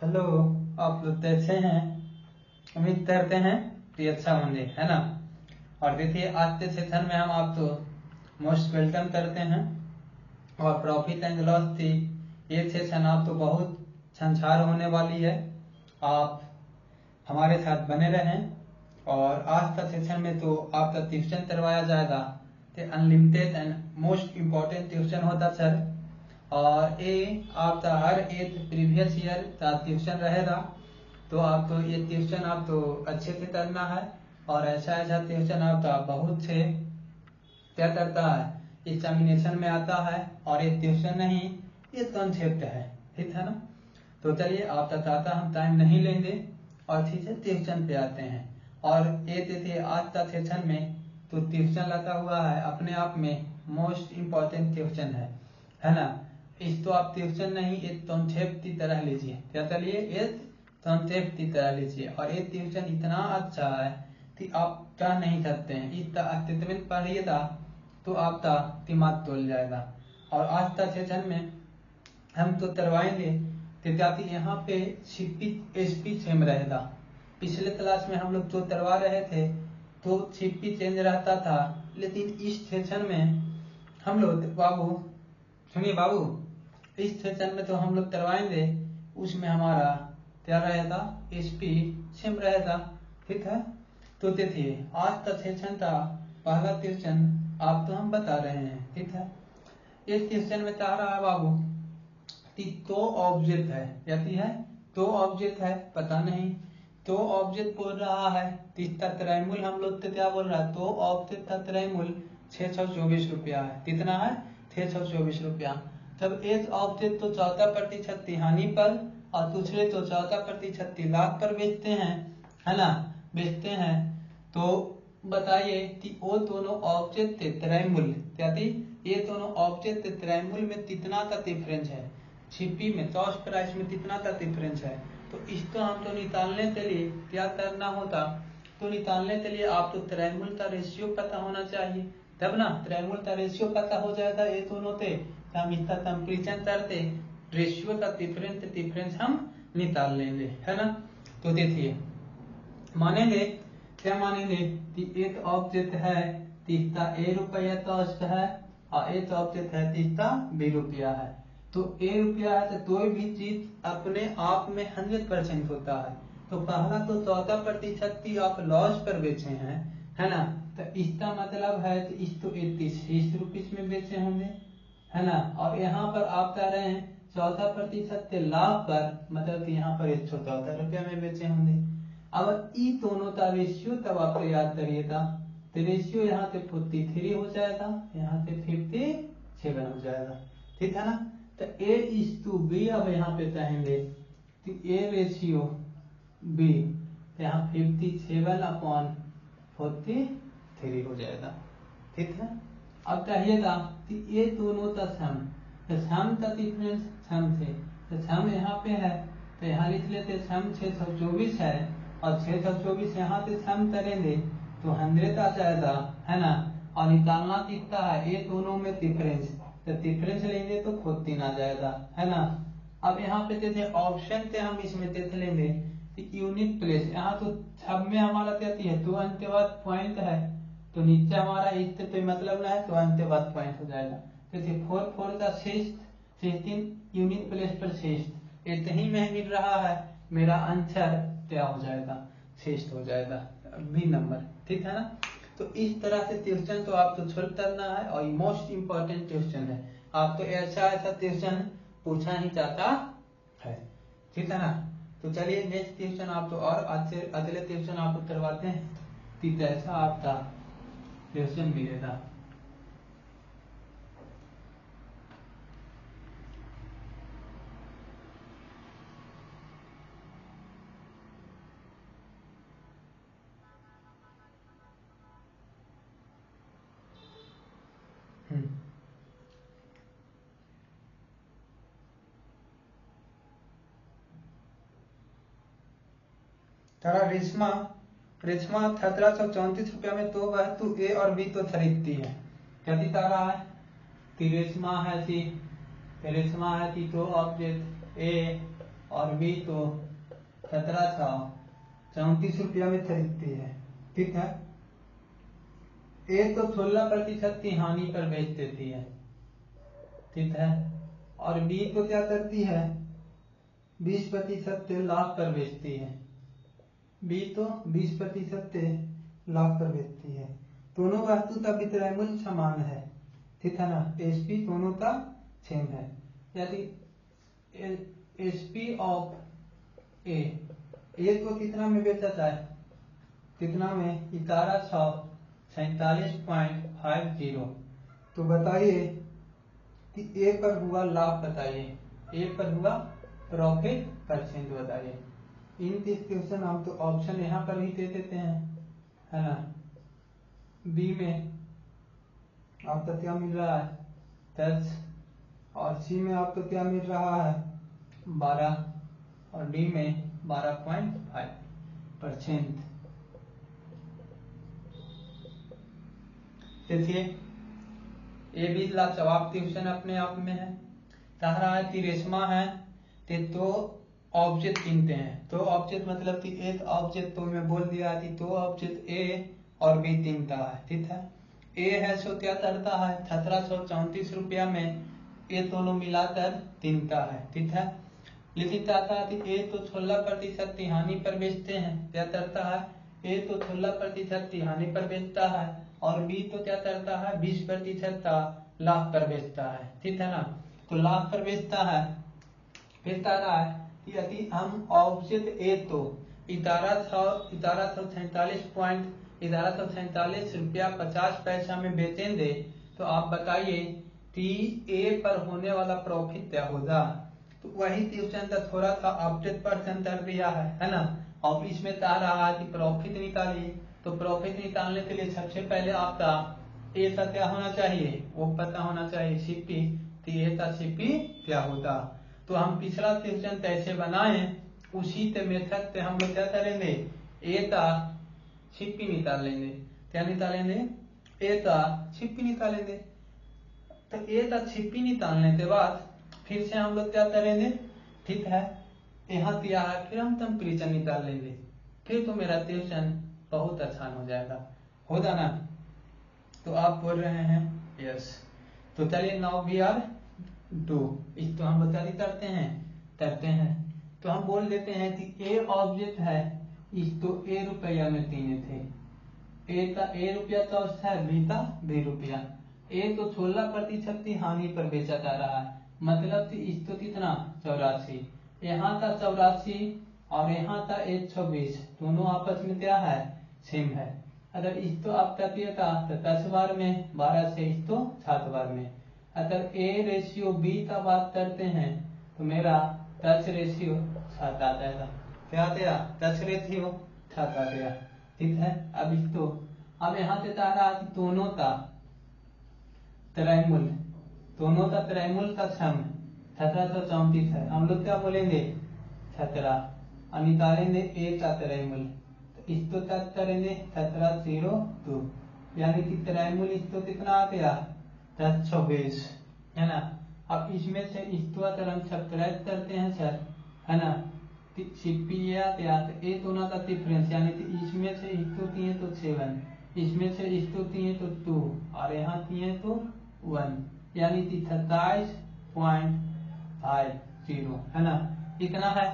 Hello, आप लोग कैसे हैं? उम्मीद करते हैं कि अच्छा होंगे, है ना। और देखिए, आज के सेशन में हम आपको मोस्ट वेलकम करते हैं। और प्रॉफिट एंड लॉस थी ये सेशन आपको बहुत छंछार होने वाली है। आप हमारे साथ बने रहें। और आज का सेशन में तो आपका ट्यूशन करवाया जाएगा। तो unlimited and most important tuition होता सर। और ये आपका हर एक प्रीवियस ईयर का ट्यूशन रहेगा। तो आपको ये ट्यूशन आपको अच्छे से करना है। और ऐसा ऐसा ट्यूशन आपका बहुत से क्या करता है, एग्जामिनेशन में आता है। और ये ट्यूशन नहीं, ये कॉन्सेप्ट है, ठीक है ना। तो चलिए, आपका ज़्यादा हम टाइम नहीं लेंगे और सीधे ट्यूशन पे आते हैं। और ये देखिए, आज का सेशन में तो ट्यूशन लगा हुआ है, अपने आप में मोस्ट इम्पोर्टेंट ट्यूशन है ना। इसको आप ट्यूशन नहीं, एक कॉन्सेप्ट की तरह लीजिए। क्या चलिए, एक कॉन्सेप्ट की तरह लीजिए। और ये ट्यूशन इतना अच्छा है कि आप कह नहीं सकते हैं। इसका स्टेटमेंट पढ़िएगा तो आपका दिमाग डोल जाएगा। और आज का सेशन में हम तो करवाएंगे कि यहाँ पे एसपी सेम रहेगा। पिछले क्लास में हम लोग जो करवा रहे थे तो सीपी चेंज रहता था, लेकिन इस सेशन में हम लोग बाबू सुनिए बाबू, इस सेशन में तो हम लोग करवाएंगे, उसमें हमारा क्या रहेगा, एसपी सेम रहेगा, ठीक है। तो देखिए, आज का सेशन था पहला ट्यूशन आपको हम बता रहे हैं, ठीक है। इस क्वेश्चन में चाह रहा है बाबू कि दो ऑब्जेक्ट है, यदि है दो ऑब्जेक्ट है, पता नहीं दो ऑब्जेक्ट बोल रहा है। तो इसका त्रैमूल हम लोग तो क्या बोल रहा है, दो ऑब्जेक्ट का त्रैमूल 624 रुपया है। कितना है? 624 रुपया। तब एक ऑब्जेक्ट तो 14% तिहानी पर और दूसरे तो 14% लाभ पर बेचते हैं, है ना, बेचते हैं। तो बताइए कि वो दोनों ऑब्जेक्ट के त्रैमूल, क्या थी, ये दोनों ऑब्जेक्ट के त्रैमूल में कितना का डिफरेंस है, सीपी में कॉस्ट प्राइस में कितना का डिफरेंस है। तो इसको हमको निकालने के लिए क्या करना होता, तो निकालने के लिए आपको त्रैमूल का रेशियो पता होना चाहिए, तब ना त्रैमूल का रेशियो पता हो जाएगा ये दोनों थे, तो हम इसका कंपेरिजन करते, रेशियो का डिफरेंस हम निकाल लेंगे, है ना। तो देखिए, मानेंगे क्या मानेंगे कि एक ऑब्जेक्ट है तीसरा ए रुपया कॉस्ट है और एक ऑब्जेक्ट है तीसरा बी रुपया है। तो ए रुपया है तो कोई भी चीज अपने आप में 100% होता है। तो पहला तो 14% की आप लॉस पर बेचे हैं, है ना। तो इसका मतलब है तो इसको 30 रुपीज में बेचे होंगे, है ना। और यहाँ पर आप कह रहे हैं 14% के लाभ पर, मतलब यहाँ पर 114 रुपया में बेचे होंगे। अब ई दोनों का रेशियो तब आपको याद करिएगा। तो रेशियो यहाँ से 43 हो जाएगा, यहाँ से 57 हो जाएगा, ठीक है ना। तो ए इज टू बी, अब यहाँ पे कहेंगे कि ए रेशियो बी, तो यहाँ 57/43 हो जाएगा, ठीक है। अब कहिएगा कि ये दोनों का सम, तो सम का डिफरेंस सम से, तो सम यहाँ पे है तो यहाँ लिख लेते सम 624 है और 624 यहाँ से सम करेंगे तो 100 आ जाएगा, है ना। और निकालना कितना है, ये दोनों में डिफरेंस, तो डिफरेंस लेंगे तो 14 आ जाएगा, है ना। अब यहाँ पे जैसे ऑप्शन से हम इसमें देख लेंगे कि यूनिट प्लेस, यहाँ तो सब में हमारा कहती है तो अंत्यवाद पॉइंट है, तो नीचे हमारा इससे कोई मतलब ना है तो अंत्यवाद पॉइंट हो जाएगा। जैसे 4 का शेष 16 यूनिट प्लेस पर शेष इतने ही में मिल रहा है, मेरा आंसर क्या हो जाएगा, शेष हो जाएगा, बी नंबर, ठीक है ना। तो इस तरह से ट्यूशन तो आपको सोल्व करना है और मोस्ट इम्पोर्टेंट ट्यूशन है। आपको ऐसा ऐसा ट्यूशन पूछा ही जाता है, ठीक है ना। तो चलिए नेक्स्ट ट्यूशन आपको और अगले ट्यूशन आपको करवाते हैं कि कैसा आपका ट्यूशन मिलेगा। तारा रेशमा रेशमा 1734 रुपया में तो वह तू ए और बी तो खरीदती है, क्या दिखा रहा है कि रेशमा है कि तो ऑब्जेक्ट ए और बी तो 1734 रुपया में खरीदती है। ठीक है, ए तो 16% की हानि पर बेच देती है। ठीक है, और बी तो क्या करती है, 20% के लाभ पर बेचती है। बी तो 20% के लाभ पर बेचती है। दोनों वस्तु का विक्रय मूल्य समान है। ठीक है ना, एसपी दोनों का सेम है। यदि एसपी ऑफ ए को कितना में बेचा जाए, कितना में, 1147.50। तो बताइए कि ए पर हुआ लाभ बताइए, ए पर हुआ प्रॉफिट परसेंट बताइए। इन क्वेश्चन हम तो ऑप्शन यहाँ पर ही दे देते हैं, है ना। बी में आपको क्या मिल रहा है, 10, और सी में आपको क्या मिल रहा है, 12, और डी में 12.5%। देखिए ये भी लाजवाब क्वेश्चन अपने आप में है। कह रहा है कि रेशमा है ते दो ऑब्जेक्ट गिनते हैं। तो ऑब्जेक्ट मतलब कि एक ऑब्जेक्ट तो मैं बोल दिया कि दो ऑब्जेक्ट ए और बी गिनता है। ठीक है, ए है सो क्या करता है, 1734 रुपया में ये दोनों मिलाकर गिनता है। ठीक है, लेकिन चाहता है कि ए तो 16% की हानि पर बेचते हैं, क्या करता है, ए तो 16% की हानि पर बेचता है, और बी तो क्या करता है, 20% का लाभ पर बेचता है। ठीक है ना, तो लाभ पर बेचता है। फिर कह रहा है कि यदि हम ऑब्जेक्ट ए तो 1147 रुपया 50 पैसा में बेचेंगे, तो आप बताइए कि ए पर होने वाला प्रॉफिट क्या होगा। तो वही क्वेश्चन का थोड़ा सा अपडेट परसेंट कर दिया है ना। और इसमें कह रहा है कि प्रॉफिट निकालिए। तो प्रॉफिट निकालने के लिए सबसे पहले आपका ए का क्या होना चाहिए, वो पता होना चाहिए, सीपी। तो ए का सीपी क्या होगा। तो हम पिछला क्वेश्चन कैसे बनाए उसी के मेथड से हम लोग क्या करेंगे, ए का सीपी निकाल लेंगे। क्या निकालेंगे, ए का सीपी निकालेंगे। तो ए का सीपी निकालने के बाद फिर से हम लोग क्या करेंगे, ठीक है, यहाँ दिया है, फिर हम टेम्परेचर निकाल लेंगे। फिर तो मेरा क्वेश्चन बहुत आसान हो जाएगा, होगा ना। तो आप बोल रहे हैं यस। तो चलिए नाउ वी आर डू, इस तो हम बता करते हैं। तो हम बोल देते हैं कि ए ऑब्जेक्ट है, इस तो ए रुपया में देने थे। ए का ए रुपया का औसत है, बी का बी रुपया। ए तो 16% की हानि पर बेचा जा रहा है, मतलब कि इस तो कितना 84, यहाँ का 84 और यहाँ का 120, दोनों आपस में क्या है, सेम है। अगर इस तो आपका था तो 10 बार में, 12 से इस तो 7 बार में। अगर ए रेशियो बी का बात करते हैं तो मेरा 10 रेशियो 7 आ जाएगा। क्या आ गया, 10 रेशियो 7 आ गया। ठीक है, अब इस तो अब यहाँ से कह रहा कि दोनों का त्रैमूल, दोनों का त्रैमूल का सम 1734 है। हम लोग क्या बोलेंगे, 17, और निकालेंगे ए का त्रैमूल। तो इसको तक करेंगे 1702, यानी कि त्रैमूल इसको कितना आ गया, 1024, है ना। अब इसमें से इसको अगर हम सब्ट्रैक्ट करते हैं सर, है ना, सीपी आ गया, तो ए दोनों का डिफरेंस, यानी कि इसमें से इसको दिए तो 7, इसमें से इसको दिए तो 2, और यहाँ दिए तो 1, यानी कि 27.50, है ना, इतना है।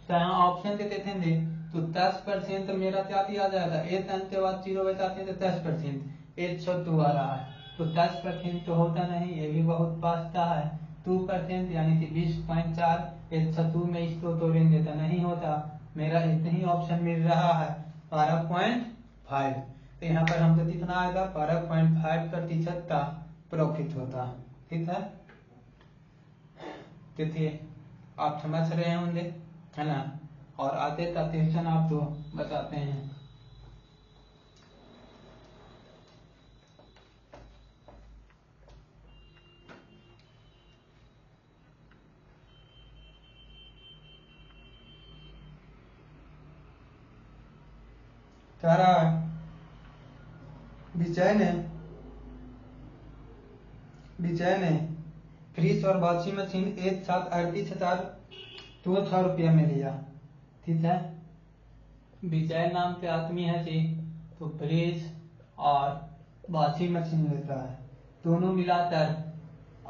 तो यहाँ ऑप्शन दे देते हैं तो 10% मेरा क्या दिया जाएगा, एक अंक के बाद 0 बचाते हैं तो 10%, 102 आ रहा है। तो 10% तो होता नहीं, ये भी बहुत पास का है। 2% यानी कि 20.4, 102 में इसको तोड़ेंगे तो नहीं होता। मेरा इतना ही ऑप्शन मिल रहा है 12.5। तो यहाँ पर हमको कितना आएगा, 12.5% का प्रॉफिट होता। ठीक है, देखिए आप समझ रहे होंगे, है ना। और आते का क्वेश्चन आपको बताते हैं। कह रहा है विजय ने फ्रिज और वॉशिंग मशीन एक साथ 38,000 तो 100 रुपया में लिया, ठीक है। विजय नाम के आदमी है जी, तो फ्रिज और वॉशिंग मशीन लेता है, दोनों मिलाकर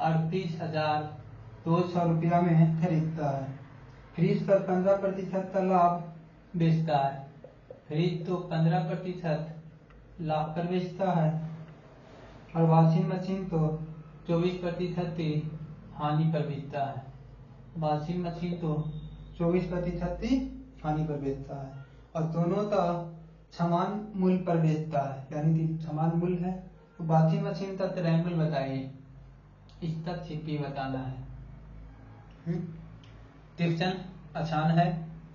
38,200 रुपया में खरीदता है। फ्रिज पर 15% का लाभ बेचता है, फ्रिज तो 15% लाभ पर बेचता है, और वॉशिंग मशीन तो 24% की हानि पर बेचता है। वॉशिंग मशीन तो 24% की हानि पर बेचता है, और दोनों तो समान मूल्य पर बेचता है, यानी कि समान मूल्य है। तो वॉशिंग मशीन का ट्रायंगल बताइए, इसका छिपी बताना है। तिरछन आसान है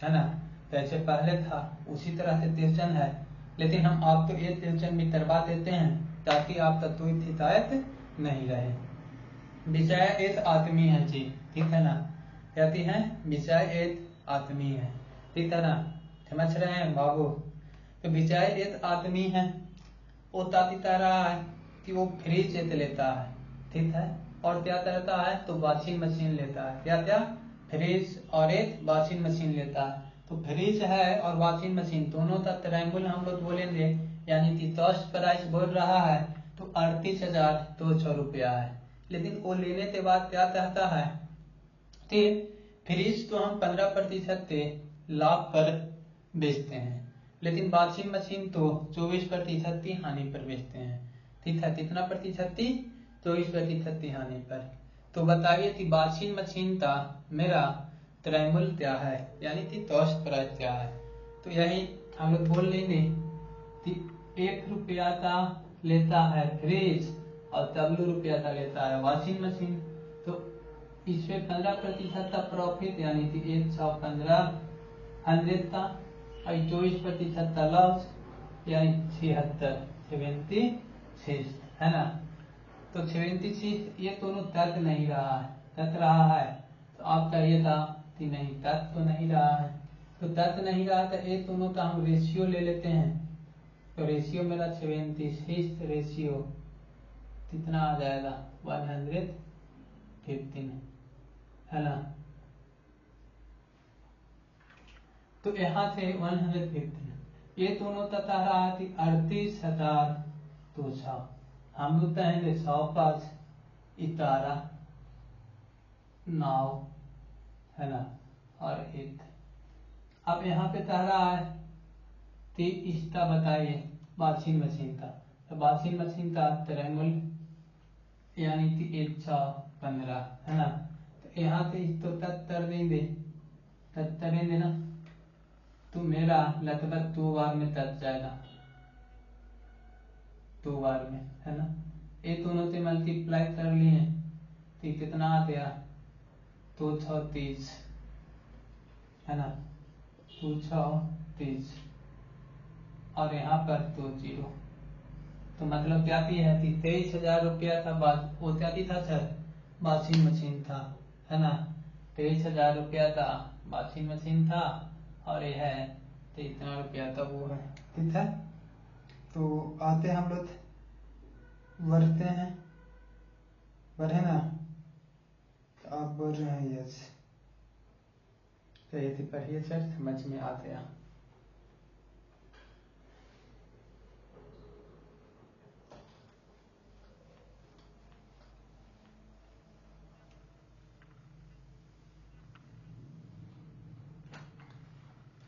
ना, जैसे पहले था उसी तरह से तिरछन है, लेकिन हम आपको ये तिरछन भी करवा देते हैं ताकि आप तक कोई शिकायत नहीं रहे। विषय एक आदमी है जी, ठीक है ना, कहती है विषय एक आदमी है, ठीक है ना, समझ रहे हैं बाबू। तो विषय एक आदमी है, वो ताती रहा है कि वो फ्रिज एक लेता है, ठीक है, और क्या करता है, तो वॉशिंग मशीन लेता है। क्या क्या, फ्रिज और एक वॉशिंग मशीन लेता है। तो फ्रिज है और वॉशिंग मशीन दोनों का ट्रायंगल हम लोग बोलेंगे, यानी कि कॉस्ट प्राइस बोल रहा है तो 38,200 रुपया है। लेकिन वो लेने के बाद क्या कहता है कि फ्रिज तो हम 15% के लाभ पर बेचते हैं, लेकिन वॉशिंग मशीन तो 24% की हानि पर बेचते हैं, ठीक है। कितना प्रतिशत की, 24% की हानि पर। तो बताइए कि वॉशिंग मशीन का मेरा ट्रायंगल क्या है, यानी कि कॉस्ट प्राइस क्या है। तो यही हम लोग बोल लेंगे कि 1 रुपया का लेता है फ्रिज और ₹W का लेता है वॉशिंग मशीन। तो इसमें 15% का प्रॉफिट, यानी कि 115 का, और 24% का लॉस, यानी 76 है ना। तो 76 ये दोनों तर्क नहीं रहा है, तर्क रहा है तो आप कहिए था कि नहीं तर्क तो नहीं रहा है। तो तर्क नहीं रहा तो ये दोनों का हम रेशियो ले लेते हैं। तो रेशियो मेरा 76 रेशियो कितना आ जाएगा, 115 है ना। तो यहाँ से 115 ये दोनों तथा रहा थी 38,200। हम लोग कहेंगे 100 पास इतारा 9 है ना, और 1। अब यहाँ पे कह रहा है कि इसका बताइए वॉशिंग मशीन का। तो वॉशिंग मशीन का ट्रायंगल यानी कि 115 है ना। तो यहाँ से इसको तक कर देंगे, तक करेंगे ना, तो मेरा लगभग 2 बार में तक जाएगा, 2 बार में है ना। ये दोनों से मल्टीप्लाई कर लिए तो कितना आ गया, 230 है ना, 230, और यहाँ पर 20। तो मतलब क्या भी है कि 23,000 रुपया था, वो क्या भी था सर, वॉशिंग मशीन था, है ना। 23,000 रुपया था वॉशिंग मशीन था, और यह है तो इतना रुपया था वो है, ठीक है। तो आते हम लोग बढ़ते हैं, बढ़े ना, आप बोल रहे हैं यस, सही थी, पढ़िए सर, समझ में आ गया।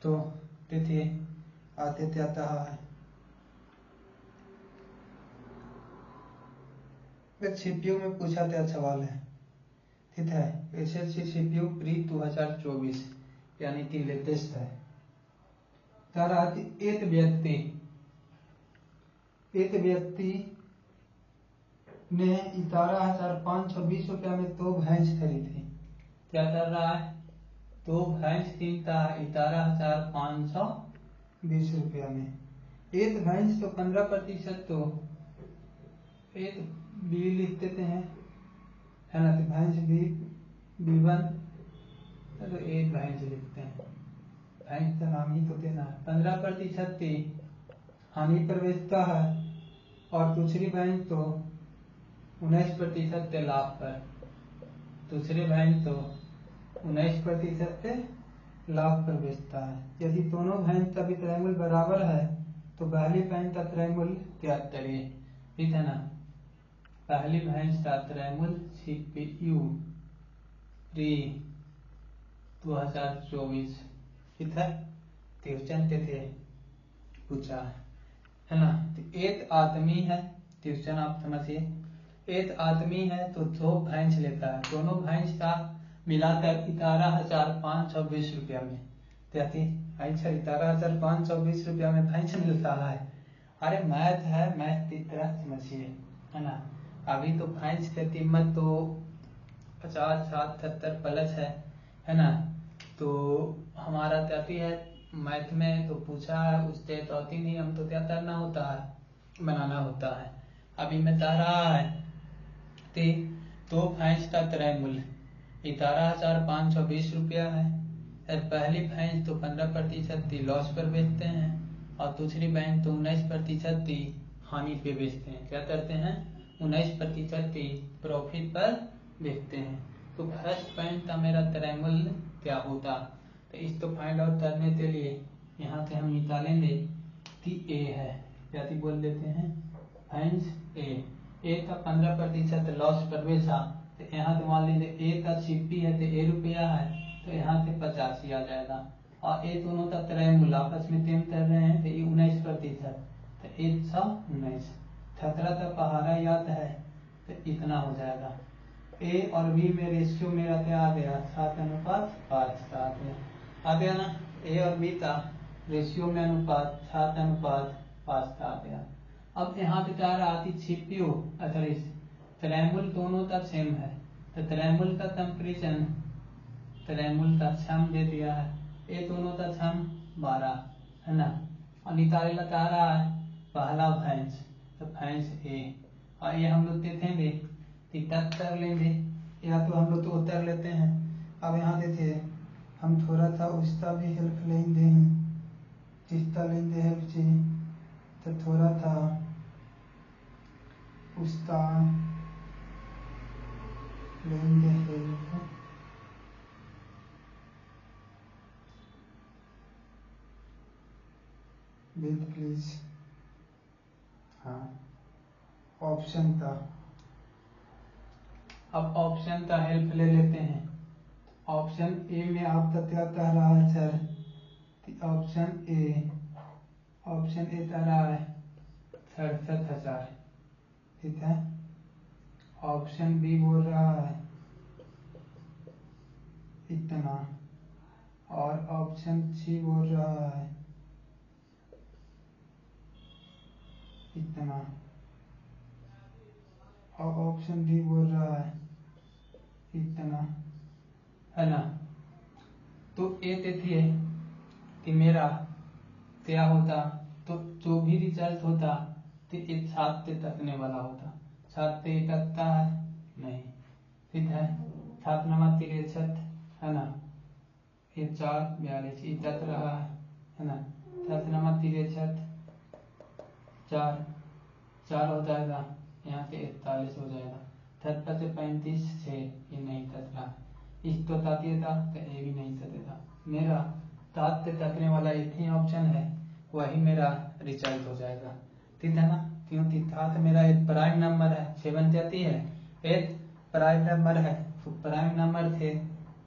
तो देखिए आते आता है सीपीयू में पूछा था सवाल है, ठीक है। एसएससी सीपीयू प्री 2024 यानी कि लेटेस्ट है। कह रहा कि एक व्यक्ति ने 11,520 रुपया में 2 भैंस खरीदी। क्या कर रहा है, 2 भैंस खरीदता है 11,520 रुपया में। एक भैंस तो 15%, तो एक बी लिख देते हैं, है ना। तो भैंस B1, तो एक भैंस लिखते हैं, भैंस का नाम ही तो देना है। 15% की हानि पर बेचता है, और दूसरी भैंस तो 19% के लाभ पर, दूसरी भैंस तो 19% पे लाभ पर बेचता है। यदि दोनों भैंस का भी त्रैमूल बराबर है तो पहली भैंस का त्रैमूल 73 है, ठीक है ना। पहली भैंस का त्रैमूल CPU 2024, ठीक है। क्वेश्चन पे थे पूछा है ना। तो एक आदमी है, क्वेश्चन आप समझिए, एक आदमी है तो 2 भैंस लेता है, दोनों भैंस का मिलाकर 11,520 रुपया में त्याती। अच्छा, 11,520 रुपया में भैंस मिलता है। अरे मैथ है, मैथ की तरह समझिए, है ना। अभी तो भैंस की कीमत तो 50, 60, 70 प्लस है ना। तो हमारा त्याती है मैथ में तो पूछा है उससे तो आती नहीं, हम तो क्या करना होता है, बनाना होता है। अभी मैं चाह रहा है तो भैंस का क्रय मूल्य 11,520 रुपया है। पहली भैंस तो 15% लॉस पर बेचते हैं और दूसरी भैंस तो 19% हानि पे बेचते हैं। क्या करते हैं, 19% प्रॉफिट पर बेचते हैं। तो फर्स्ट पॉइंट का मेरा क्रय मूल्य क्या होता, तो इसको फाइंड आउट करने के लिए यहाँ से हम निकालेंगे कि ए है, या बोल देते हैं भैंस ए का 15% लॉस पर बेचा, तो यहाँ से मान लीजिए ए का सीपी है तो ए रुपया है, तो यहाँ से 85 आ जाएगा। और ए दोनों का क्रय मूल्य आपस में 3 कर रहे हैं तो ये 19%, तो 119 17 का पहाड़ा याद है तो इतना हो जाएगा। ए और बी में रेशियो मेरा क्या आ गया, 7:5 का आ गया ना। ए और बी का रेशियो में अनुपात 7:5 का आ गया। अब यहाँ पे क्या रहा थी सीपीयू, अच्छा त्रैमूल दोनों का सेम है तो त्रैमूल का कंपेरिजन, त्रैमूल का सम दे दिया है, ए दोनों का सम 12 है ना। और निकाले लगा रहा है पहला भैंस, तो भैंस ए, और ये हम लोग देखेंगे तक कर लेंगे, या तो हम लोग तो उतर लेते हैं। अब यहाँ देखिए हम थोड़ा सा उसका भी हेल्प लेंगे, जिसका लेंगे हेल्प चाहिए तो थोड़ा था उसका लेंगे हेल्प। वेट प्लीज, हाँ ऑप्शन का, अब ऑप्शन का हेल्प ले लेते हैं। ऑप्शन ए में आपका क्या कह रहा है सर, ऑप्शन ए कह रहा है 67,000, ठीक है। ऑप्शन बी बोल रहा है इतना, और ऑप्शन सी बोल रहा है इतना, और ऑप्शन डी बोल रहा है इतना, है ना। तो ये देखिए कि मेरा क्या होता, तो जो भी रिजल्ट होता तो एक 7 से तकने वाला होता। 7 से तकता है नहीं, ठीक है। 7 नंबर 63 है ना, ये 4 42 ये तक रहा है ना। 7 नंबर 63 4 हो जाएगा, यहाँ से 41 हो जाएगा। 70 से 35 6, ये नहीं तकता, इस तो ताती था तो ये भी नहीं तकेगा। मेरा 7 से तकने वाला एक ही ऑप्शन है, वही मेरा रिजल्ट हो जाएगा, ठीक है ना। क्योंकि 7 मेरा एक प्राइम नंबर है, 7 जाती है, एक प्राइम नंबर है, तो प्राइम नंबर थे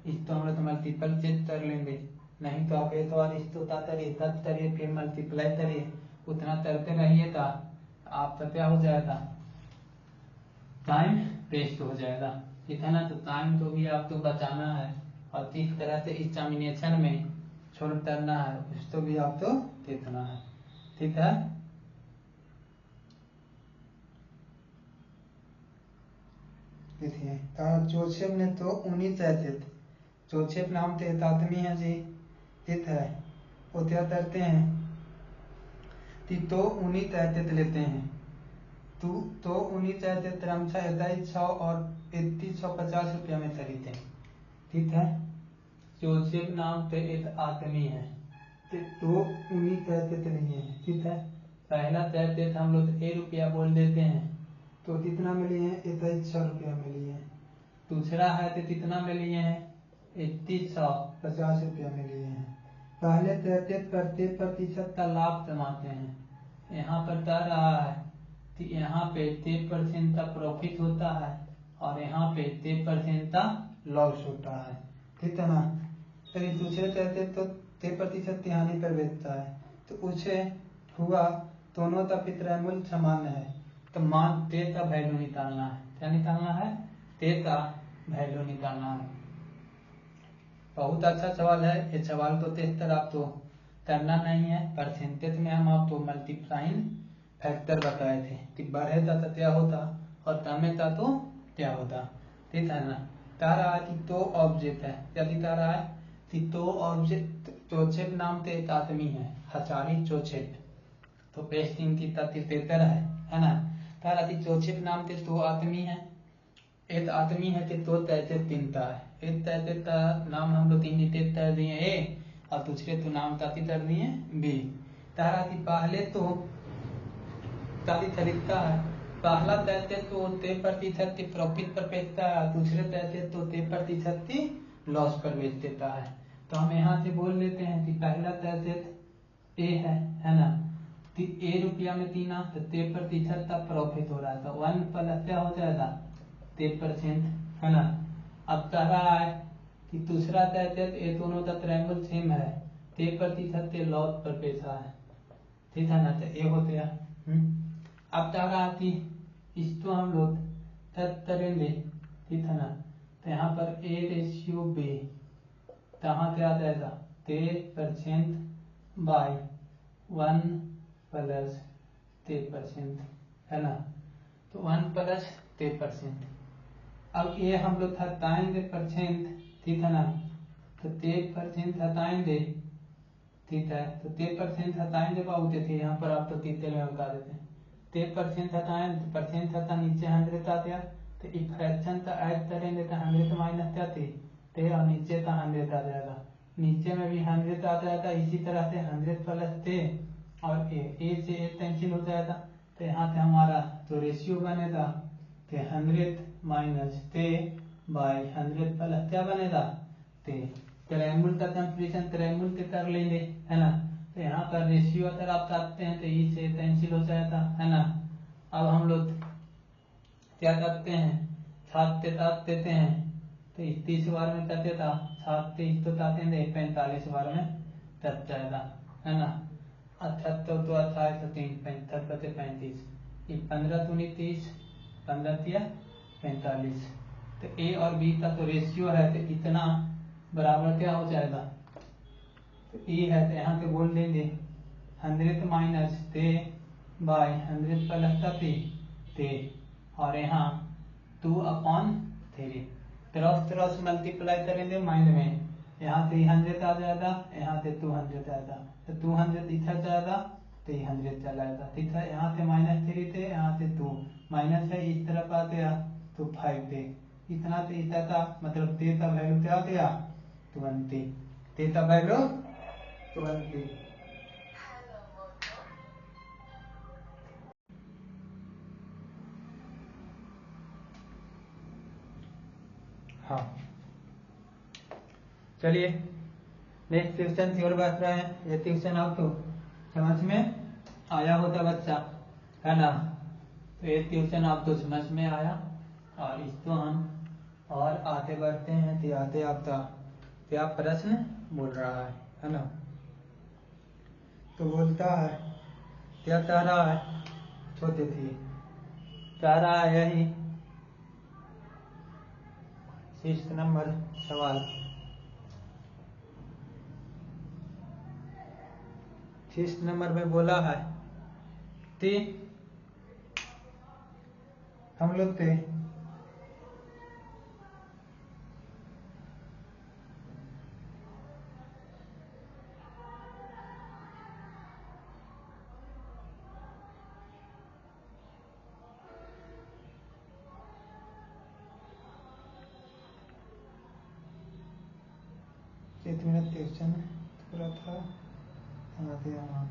इस तो हम लोग मल्टीपल चेक कर लेंगे। नहीं तो आप एक बार इस तो करिए, तब करिए, फिर मल्टीप्लाई करिए, उतना करते रहिए था आपका क्या हो जाएगा, टाइम वेस्ट हो जाएगा, ठीक है ना। तो टाइम को भी आपको बचाना है और किस तरह से एग्जामिनेशन में छोड़ करना है उसको भी आपको देखना है, ठीक है। देखिए जोसेफ ने तो 19 चाहते थे, जोसेफ नाम थे आदमी है जी, ठीक है। वो क्या करते हैं कि तो 19 चाहते लेते हैं, तो 19 चाहते क्रमशः 2100 और 3150 रुपया में खरीदते, ठीक है। जोसेफ नाम पे एक आदमी है, तो 19 चाहते नहीं है, ठीक है। पहला चाहते हम लोग ए रुपया बोल देते हैं, तो कितना में लिए हैं, 2100 रुपया में लिए हैं। दूसरा है तो कितना में लिए हैं, 3150 रुपया में लिए हैं। पहले 33% का लाभ कमाते हैं, यहाँ पर कह रहा है कि यहाँ पे 33% का प्रॉफिट होता है और यहाँ पे 33% का लॉस होता है, ठीक है ना। तो दूसरे कहते तो 33% तिहानी पर बेचता है, तो उसे हुआ दोनों का विक्रय मूल्य समान है, तो मान ते का वैल्यू निकालना है। क्या निकालना है? ते का वैल्यू निकालना है। बहुत अच्छा सवाल है ये सवाल। तो इस तरह आप तो करना नहीं है, परसेंटेज में हम आपको मल्टीप्लाइंग फैक्टर बताए थे कि बढ़ेगा तो क्या होता और कमेगा तो क्या होता, ठीक है ना। कह रहा है कि दो ऑब्जेक्ट है, क्या दिखा रहा है कि दो ऑब्जेक्ट, चोचेप नाम से एक आदमी है, हजारी चोचेप, तो पेस्ट इनकी ततीतर है ना। कह रहा कि चोचेप नाम से दो आदमी है, एक आदमी है कि दो तैसे तीनता है, एक तैसे का नाम हम लोग तीन कर दिए ए और दूसरे तो नाम ताती कर दिए बी। कह रहा कि पहले तो ताती खरीदता है, पहला तैसे तो 3% की प्रॉफिट पर बेचता है, दूसरे तैसे तो 3% की लॉस पर बेच देता है। तो हम यहाँ से बोल लेते हैं कि पहला तैसे ए है ना, ए रुपया में 3 तो 3% का प्रॉफिट हो रहा था, 1 प्लस क्या हो जाएगा 3%, है ना। अब कह रहा है कि दूसरा तैसे ए दोनों का ट्रायंगल सेम है, 3% के लॉस पर पैसा है, ठीक है ना, तो ए होते हैं। अब कह रहा कि इसको हम लोग तट करेंगे, ठीक है ना, तो यहाँ पर ए रेशियो बी, कहाँ से आ जाएगा 3% बाय 1 प्लस 3%, है ना, तो 1 प्लस 3%। अब ये हम लोग हटाएंगे परसेंट, ठीक है ना, तो 3% हटाएंगे, ठीक है, तो 3% हटाएंगे बहुत थे, यहाँ पर आप तो तीते में बता देते हैं। 3% हटाएं तो परसेंट हटा नीचे 100 आ गया, तो इस फ्रैक्शन का ऐड करेंगे तो 100 माइनस क्या थे और नीचे का 100 आ जाएगा, नीचे में भी 100 आ जाएगा। इसी तरह से 100 प्लस थे और ए से ए कैंसिल हो जाएगा, तो यहाँ से हमारा जो रेशियो बनेगा तो 100 माइनस थे बाई 100 प्लस क्या बनेगा थे। ट्रायंगल का कंप्लीशन ट्रायंगल के कर लेंगे, है ना, तो यहाँ पर रेशियो अगर आप चाहते हैं तो ई से कैंसिल हो जाएगा, है ना। अब हम लोग क्या करते हैं, 7 से 7 देते हैं तो 30 बार में करते था, 7 से तो चाहते हैं 45 बार में कट जाएगा, है ना। 78 तो 28 तो 3 35, 15 दूनी 30, 15 दिया 45, तो ए और बी का तो रेशियो है, तो इतना बराबर क्या हो जाएगा, तो ए है तो यहाँ पे बोल देंगे 100 माइनस थे बाय 100 प्लस का थे और यहाँ 2/3 क्रॉस क्रॉस मल्टीप्लाई करेंगे माइंड में, यहाँ से 100 आ जाएगा, यहाँ से 200 आएगा, तो 200 इधर जाएगा तो 100 चला जाएगा, ठीक है। यहाँ से -3 थे, यहाँ से 2 माइनस है, इस तरफ आ गया तो 5 थे, इतना तो इतना था, मतलब ते का वैल्यू क्या आ गया 20, ते का वैल्यू 20। हाँ चलिए नेक्स्ट क्वेश्चन की ओर बढ़ रहे हैं। ये क्वेश्चन आपको समझ में आया होता बच्चा, है ना, तो ये क्वेश्चन आपको समझ में आया और इसको हम और आगे बढ़ते हैं तो आते आपका क्या प्रश्न बोल रहा है ना। तो बोलता है क्या कह रहा है, छोटे थी कह रहा है यही 6 नंबर सवाल, 6 नंबर में बोला है कि हम लोग थे एक मिनट क्वेश्चन पूरा था आते वहाँ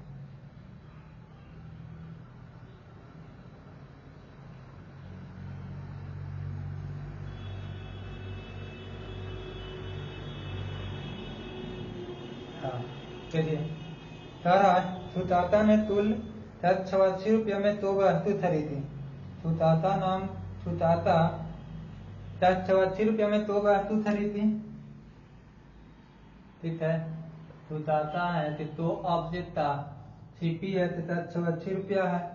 था। चलिए, तारा सुताता ने तुल 86 रुपये में 2 वस्तु खरीदी। सुताता 86 रुपये में 2 वस्तु खरीदी। ठीक है, सुताता है कि 2 ऑब्जेक्ट था, सीपी है तो 86 रुपया है।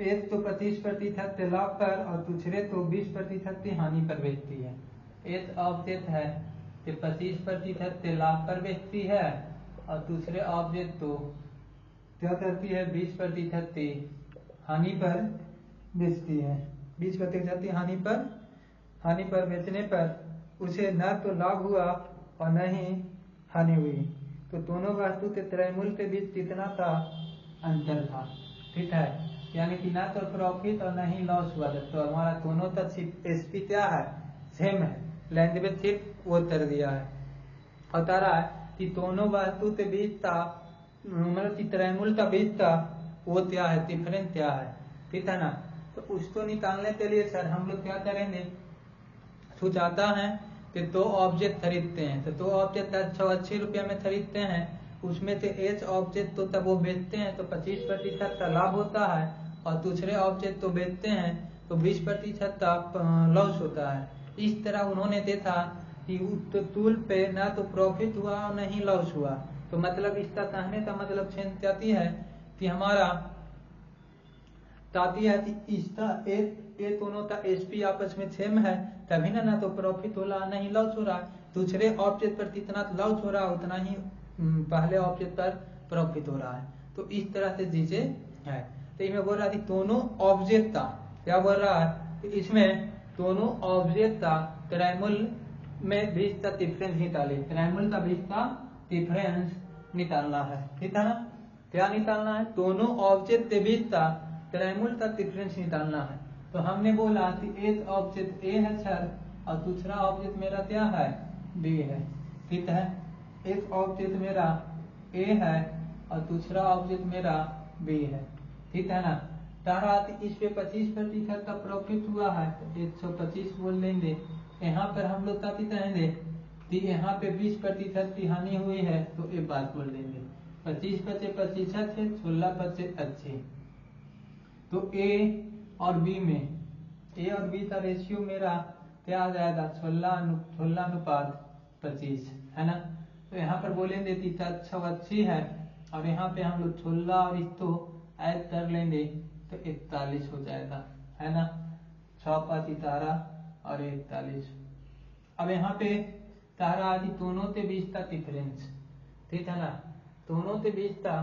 एक तो 25% लाभ पर और दूसरे तो 20% हानि पर बेचती है। एक ऑब्जेक्ट है कि 25% लाभ पर बेचती है और दूसरे ऑब्जेक्ट तो क्या करती है, 20% हानि पर बेचती है। 20% हानि पर बेचने पर उसे न तो लाभ हुआ और न ही हानि हुई। तो दोनों वस्तु के त्रयमूल्य के बीच कितना था, अंतर था। ठीक है, यानी कि ना तो प्रॉफिट और न ही लॉस हुआ। तो हमारा दोनों का एसपी क्या है, सेम है, लेंथ में सिर्फ वो कर दिया है। और तारा है कि दोनों वस्तु के बीच था, मतलब कि त्रयमूल्य का बीच था, वो क्या है, डिफरेंस क्या है। ठीक है ना, तो उसको निकालने के लिए सर हम लोग क्या करेंगे, सुचाता है कि 2 ऑब्जेक्ट खरीदते हैं, तो 2 ऑब्जेक्ट 86 रुपये में खरीदते हैं। उसमें से एक ऑब्जेक्ट तो तब वो बेचते हैं तो 25% का लाभ होता है और दूसरे ऑब्जेक्ट तो बेचते हैं तो 20% का लॉस होता है। इस तरह उन्होंने देखा कि टूल पे ना तो प्रॉफिट हुआ और न ही लॉस हुआ। तो मतलब इसका कहने का मतलब सेंस कहती है कि हमारा ताती है कि इसका ए दोनों का एसपी आपस में सेम है, तभी ना तो प्रॉफिट हो रहा, नहीं लॉस हो रहा। दूसरे ऑब्जेक्ट पर कितना लॉस हो रहा उतना ही पहले ऑब्जेक्ट पर प्रॉफिट हो रहा है। तो इस तरह से चीजें है। तो इसमें बोल रहा थी दोनों ऑब्जेक्ट का क्या बोल रहा है, तो इसमें दोनों ऑब्जेक्ट का त्रयमूल्य में बीच का डिफरेंस निकाले, त्रयमूल्य का बीच का डिफरेंस निकालना है। ठीक है ना, क्या निकालना है, दोनों ऑब्जेक्ट के बीच का त्रयमूल्य का डिफरेंस निकालना है। तो हमने बोला कि एक ऑब्जेक्ट ए है सर और दूसरा ऑब्जेक्ट मेरा क्या है, बी है। ठीक है, एक ऑब्जेक्ट मेरा ए है और दूसरा ऑब्जेक्ट मेरा बी है। ठीक है ना, तारा इस पे 25% का प्रॉफिट हुआ है तो 125 बोल लेंगे। यहाँ पर हम लोग क्या कहेंगे कि यहाँ पे 20% की हानि हुई है तो एक बात बोल देंगे। 25% है, 16% अच्छे। तो ए और बी में, ए और बी का रेशियो मेरा क्या आ जाएगा, 16:25 है ना। तो यहाँ पर बोलेंगे कि 86 है और यहाँ पे हम लोग 16 और इसको ऐड कर लेंगे तो 41 हो जाएगा, है ना। 6 तारा और 41। अब यहाँ पे तारा आदि दोनों के बीच का डिफरेंस, ठीक है ना, दोनों के बीच का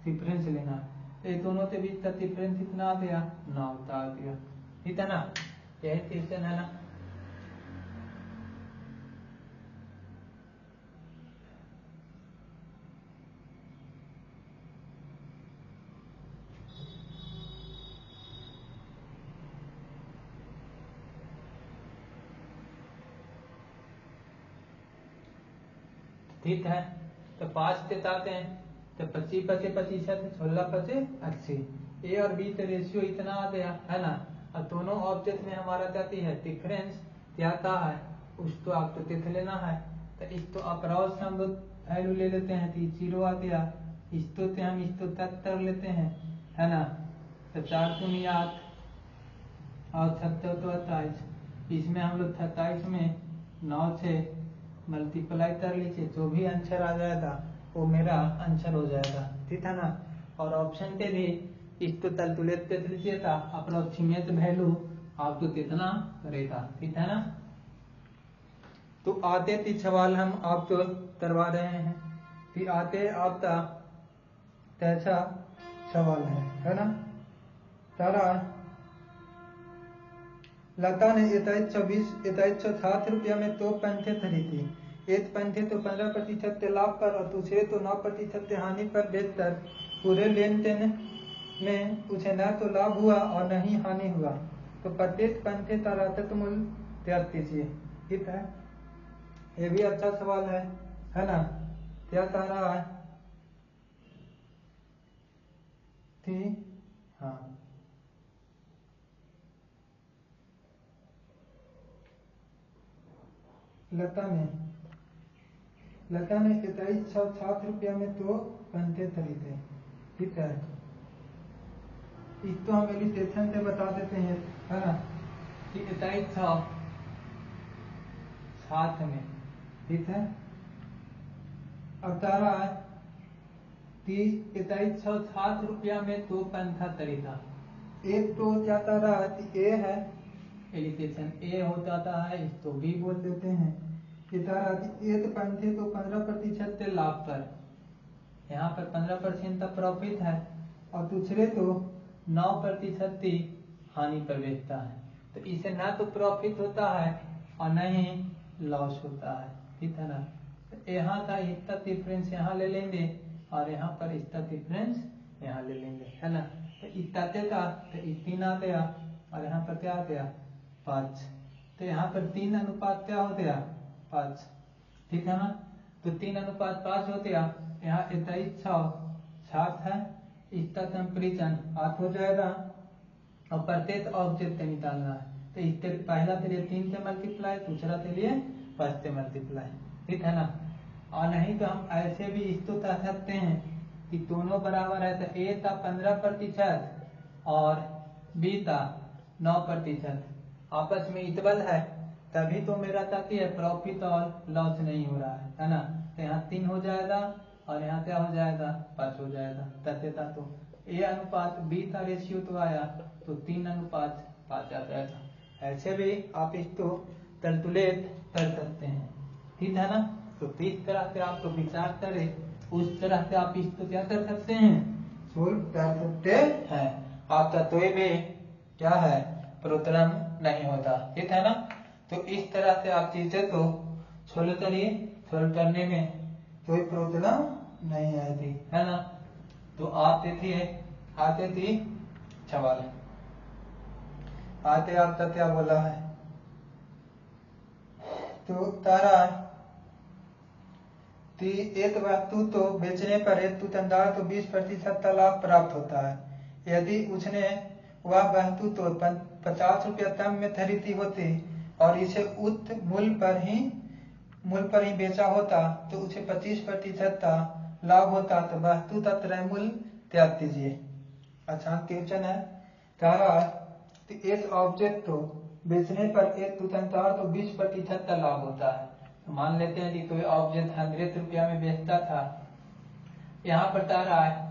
डिफरेंस लेना। तो दोनों के बीच का डिफरेंस कितना आ गया, 9 आ गया। ठीक है ना, यही क्वेश्चन है ना। ठीक है, तो 5 के साथ हैं तो 25% 16 80। ए और बी का रेशियो इतना आ गया, है ना। और दोनों ऑब्जेक्ट में हमारा जाती है डिफरेंस क्या आता है, उसको आपको देख लेना है। तो इसको अप्रॉक्स हम लोग वैल्यू ले लेते हैं तो 0 आ गया। इसको से हम इसको तक कर लेते हैं, है ना। तो 4 दूनी 8 और 70 तो 28। इसमें हम लोग 27 में 9 से मल्टीप्लाई कर लीजिए, जो भी आंसर आ जाएगा वो मेरा आंसर हो जाएगा। ठीक है ना। और ऑप्शन पे भी इसको कैलकुलेट कर लीजिएगा, अप्रोक्सीमेट वैल्यू आपको कितना करेगा। ठीक है ना। तो आते थे सवाल हम आपको करवा रहे हैं, फिर आते आपका कैसा सवाल है ना। सारा लता ने 2760 रुपया में 2 पंखे खरीदी। एक पंखे तो 15% के लाभ पर और दूसरे तो 9% के हानि पर बेचकर पूरे लेन देन में उसे न तो लाभ हुआ और न ही हानि हुआ। तो प्रत्येक पंखे का राशि मूल्य त्याग कीजिए। ठीक है, ये भी अच्छा सवाल है ना। क्या कह रहा है, ठीक, हाँ लता ने लता ने 2307 रुपया में तो पंथे खरीदे। ठीक है, इसको हम एलिटेशन से बता देते हैं, है ना, कि 2307 में। ठीक है, अब तारा 2307 रुपया में तो पंथा खरीदा। एक तो क्या तारा ए है, एलिटेशन ए हो जाता है, इसको बी बोल देते हैं। एक पंथे तो 15% के लाभ पर, यहाँ पर 15% का प्रॉफिट है, और दूसरे तो 9% की हानि पर बेचता है। तो इसे ना तो प्रॉफिट होता है और न ही लॉस होता है। ठीक है ना, तो यहाँ का इसका डिफरेंस यहाँ ले लेंगे और यहाँ पर इसका डिफरेंस यहाँ ले लेंगे, है ना। तो इसका देगा तो 3 आ गया और यहाँ पर क्या आ गया 5। तो यहाँ पर 3 अनुपात क्या हो गया 5। ठीक है ना, तो 3 अनुपात 5 हो गया। यहाँ 2307 है, इसका कंपेरिजन 8 हो जाएगा और प्रत्येक ऑब्जेक्ट निकालना है। तो इसके पहला के लिए 3 से मल्टीप्लाई, दूसरा के लिए 5 से मल्टीप्लाई। ठीक है ना, और नहीं तो हम ऐसे भी इसको कह सकते हैं कि दोनों बराबर है। तो ए का 15% और बी का 9% आपस में इक्वल है, तभी तो मेरा तक है प्रॉफिट और लॉस नहीं हो रहा है ना। तो यहाँ 3 हो जाएगा और यहाँ क्या हो जाएगा 5 हो जाएगा। तथ्यता तो ए अनुपात बी का रेशियो तो आया, तो 3 अनुपात 5 आ जाएगा। ऐसे भी आप इसको कैलकुलेट कर सकते हैं। ठीक है ना, तो किस तरह से आपको विचार करें उस तरह से आप इसको क्या कर सकते हैं, सोल्व कर सकते हैं। आपका कोई भी क्या है प्रॉब्लम नहीं होता। ठीक है ना, तो इस तरह से आप चीजें को सोल्व करिए, सोल्व करने में कोई प्रॉब्लम नहीं आती, है ना। तो आप देखिए आते थी सवाल, आते आपका क्या बोला है, तो तारा एक वस्तु तो बेचने पर एक दुकानदार को 20% का लाभ प्राप्त होता है। यदि उसने वह वस्तु तो 50 रुपया कम में खरीदी होती और इसे उच्च मूल्य पर ही बेचा होता तो उसे 25% का लाभ होता। तो वस्तु का क्रय मूल्य त्याग कीजिए। अच्छा क्वेश्चन है, तारा इस ऑब्जेक्ट को बेचने पर एक दुकानदार को 20% का लाभ होता है। मान लेते हैं कि कोई ऑब्जेक्ट 100 रुपया में बेचता था, यहाँ पर कह रहा है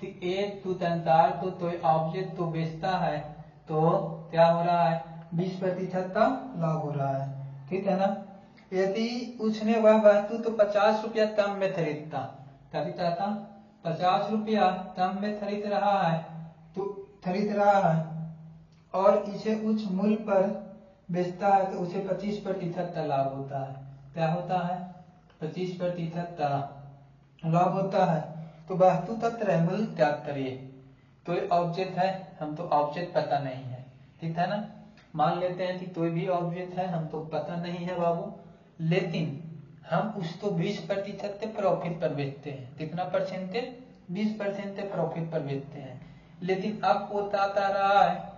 कि एक दुकानदार को तो ऑब्जेक्ट तो बेचता है, तो क्या हो रहा है 20% का लाभ हो रहा है। ठीक है ना, यदि उसने वह वस्तु तो 50 रुपया कम में खरीदता, तभी कहता 50 रुपया कम में खरीद रहा है और इसे उच्च मूल्य पर बेचता है, तो उसे 25% का लाभ होता है। क्या होता है 25% का लाभ होता है। तो वस्तु का क्रय मूल्य त्याग करिए। तो ऑब्जेक्ट है, हम तो ऑब्जेक्ट पता नहीं है। ठीक है ना, मान लेते हैं कि कोई भी ऑब्जेक्ट है, हम तो पता नहीं है बाबू, लेकिन हम उसको 20% के प्रॉफिट पर बेचते हैं। कितना परसेंटेज 20% के प्रॉफिट पर बेचते हैं। लेकिन अब वो बताता रहा है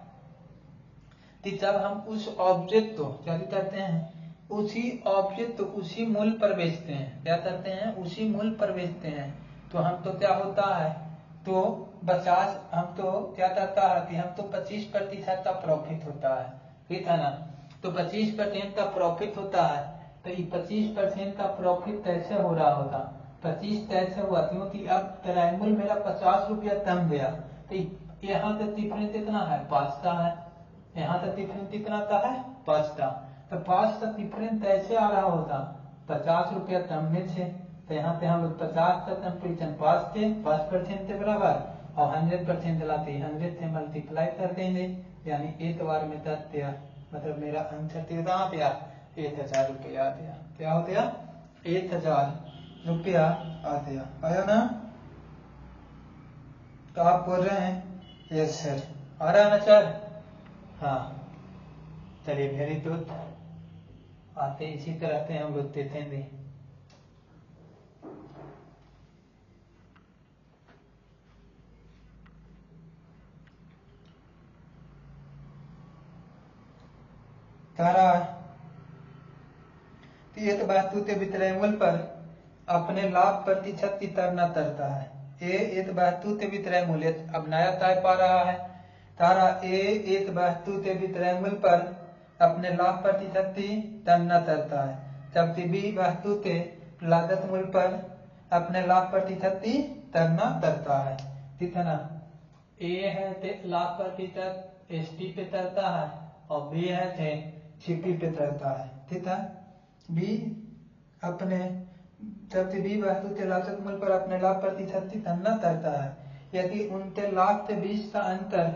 कि जब हम उस ऑब्जेक्ट को क्या करते हैं, उसी ऑब्जेक्ट तो उसी मूल्य पर बेचते हैं। क्या करते हैं, उसी मूल्य पर बेचते हैं। तो हम तो क्या होता है, तो 50 हम तो क्या करता है कि हम तो 25% का प्रॉफिट होता है। ठीक है ना, तो 25% का प्रॉफिट होता है। तो ये 25% का प्रॉफिट कैसे हो रहा होगा, 25 कैसे हुआ, क्योंकि अब क्रय मूल्य मेरा 50 रुपया कम गया। तो यहाँ तक डिफरेंस कितना है 5 का है, यहाँ तक डिफरेंस कितना का है 5 का। तो 5 का डिफरेंस कैसे आ रहा होता 50 रुपया कम में से। तो यहाँ पे हम लोग 50 का कंपेरिजन 5% के बराबर और 100% लाते 100 से मल्टीप्लाई कर देंगे, यानी एक बार में दस दिया, मतलब मेरा आंसर कितना आ गया 1000 रुपया आ गया। क्या हो गया 1000 रुपया आ गया, आया ना। तो आप बोल रहे हैं यस सर, आ रहा ना सर, हाँ चलिए वेरी गुड। आते इसी तरह से हम लोग देखेंगे। तारा एक वस्तु के विक्रय मूल्य पर अपने लाभ प्रतिशत की तरना तरता है। ए एक वस्तु ते विक्रय मूल्य, अब नया टाइप आ रहा है तारा। ए एक वस्तु ते विक्रय मूल्य पर अपने लाभ प्रतिशत की तरना तरता है, जबकि बी वस्तु के लागत मूल्य पर अपने लाभ प्रतिशत की तरना तरता है। ठीक है ना। ए है ते लाभ प्रतिशत एसपी पे तरता है और बी है ते सीपी पे तरता है। ठीक है। बी अपने जबकि बी वस्तु के लागत मूल्य पर अपने लाभ प्रतिशत की गणना करता है। यदि उनके लाभ के बीच का अंतर,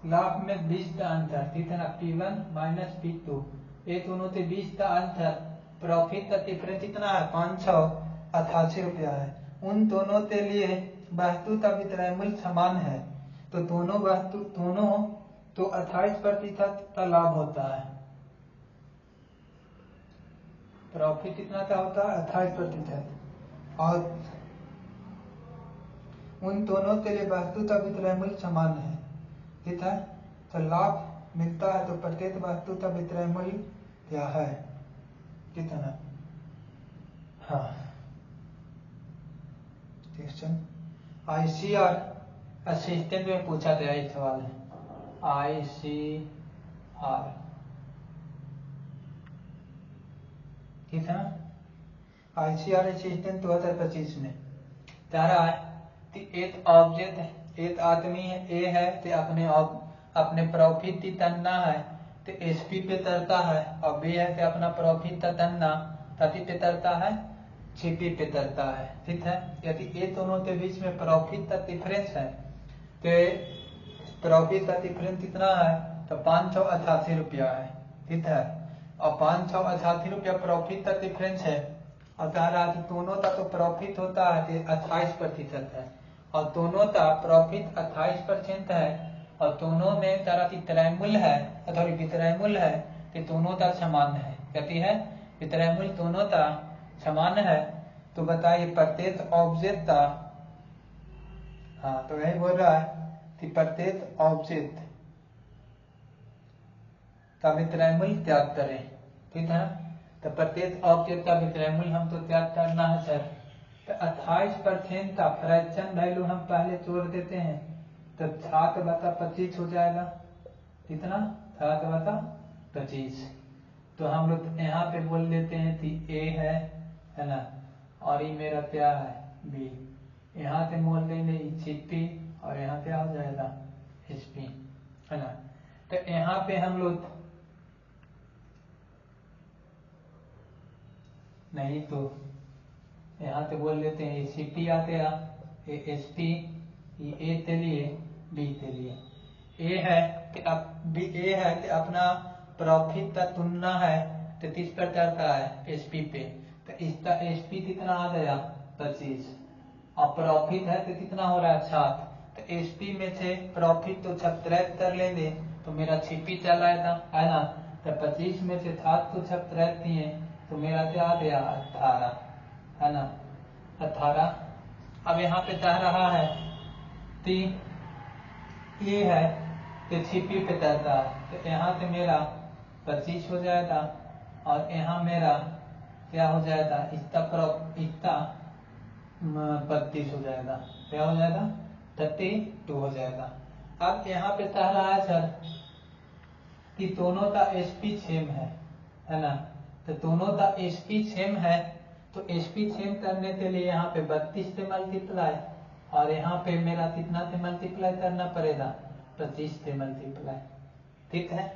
लाभ में 20 का अंतर, ठीक है ना, P1 माइनस P2, ये दोनों के बीच का अंतर, प्रॉफिट का डिफरेंस कितना है, 588 रुपया है। उन दोनों के लिए वस्तु का विक्रय मूल्य समान है, तो दोनों तो 28% का लाभ होता है। प्रॉफिट कितना का होता है, 28%, और उन दोनों के लिए वस्तु का विक्रय मूल्य समान है। ठीक है। तो लाभ मिलता है तो प्रत्येक वस्तु का विक्रय मूल्य क्या है, कितना। हाँ, क्वेश्चन आईसीआर असिस्टेंट में पूछा गया इस सवाल है। आईसीआर, ठीक है। आईसीआर असिस्टेंट 2025 में कह रहा है कि एक ऑब्जेक्ट, एक आदमी है ए है तो अपने प्रॉफिट की तन्ना है तो एसपी पे तरता है, और बी है तो अपना प्रॉफिट का तन्ना कति पे तरता है, सीपी पे तरता है। ठीक है। यदि ये दोनों के बीच में प्रॉफिट का डिफरेंस है तो प्रॉफिट का डिफरेंस कितना है, तो 588 रुपया है। ठीक है। और 588 रुपया प्रॉफिट का डिफरेंस है, और कह रहा है दोनों का तो प्रॉफिट होता है 28% है, और दोनों का प्रॉफिट 28% है, और दोनों में तारा विक्रय मूल्य है अथवा विक्रय मूल्य है कि दोनों का समान है। कहती है विक्रय मूल्य दोनों का समान है, तो बताइए प्रत्येक ऑब्जेक्ट का, हाँ तो यही बोल रहा है कि प्रत्येक ऑब्जेक्ट का विक्रय मूल्य त्याग करें। ठीक है। तो प्रत्येक ऑब्जेक्ट का विक्रय मूल्य हमको त्याग करना है सर, तो 28% का फ्रैक्शन वैल्यू हम पहले जोड़ देते हैं, तो 7/25 हो जाएगा। कितना, 7/25। तो हम लोग यहाँ पे बोल देते हैं कि ए है ना, और ये मेरा क्या है, बी। यहाँ से बोल देंगे सीपी, और यहाँ क्या हो जाएगा, एसपी, है ना। तो यहाँ पे हम लोग नहीं तो यहाँ पे बोल देते हैं सीपी आ गया, एसपी, ए के लिए, बी के लिए। ए है कि बी ए है कि अपना प्रॉफिट का तुलना है तो किस प्रकार का है, एसपी पे, तो इसका एसपी कितना आ गया, 25, और प्रॉफिट है तो कितना हो रहा है, 7। तो एसपी में से प्रॉफिट तो सब्ट्रैक्ट कर लेंगे तो मेरा सीपी चल आएगा, है ना। तो 25 में से 7 को सब्ट्रैक्ट किए तो मेरा क्या आ गया, 18, है ना, 18। अब यहाँ पे कह रहा है कि ये है कि सीपी पे चलता है, तो यहाँ से मेरा 25 हो जाएगा, और यहाँ मेरा क्या हो जाएगा, इसका 32 हो जाएगा, क्या हो जाएगा, 32 हो जाएगा। अब यहाँ पे कह रहा है सर कि दोनों का एसपी सेम है ना, तो दोनों का एसपी सेम है, तो एसपी सेम करने के लिए यहाँ पे 32 से मल्टीप्लाई, और यहाँ पे मेरा कितना से मल्टीप्लाई करना पड़ेगा, 25 से मल्टीप्लाई। ठीक है।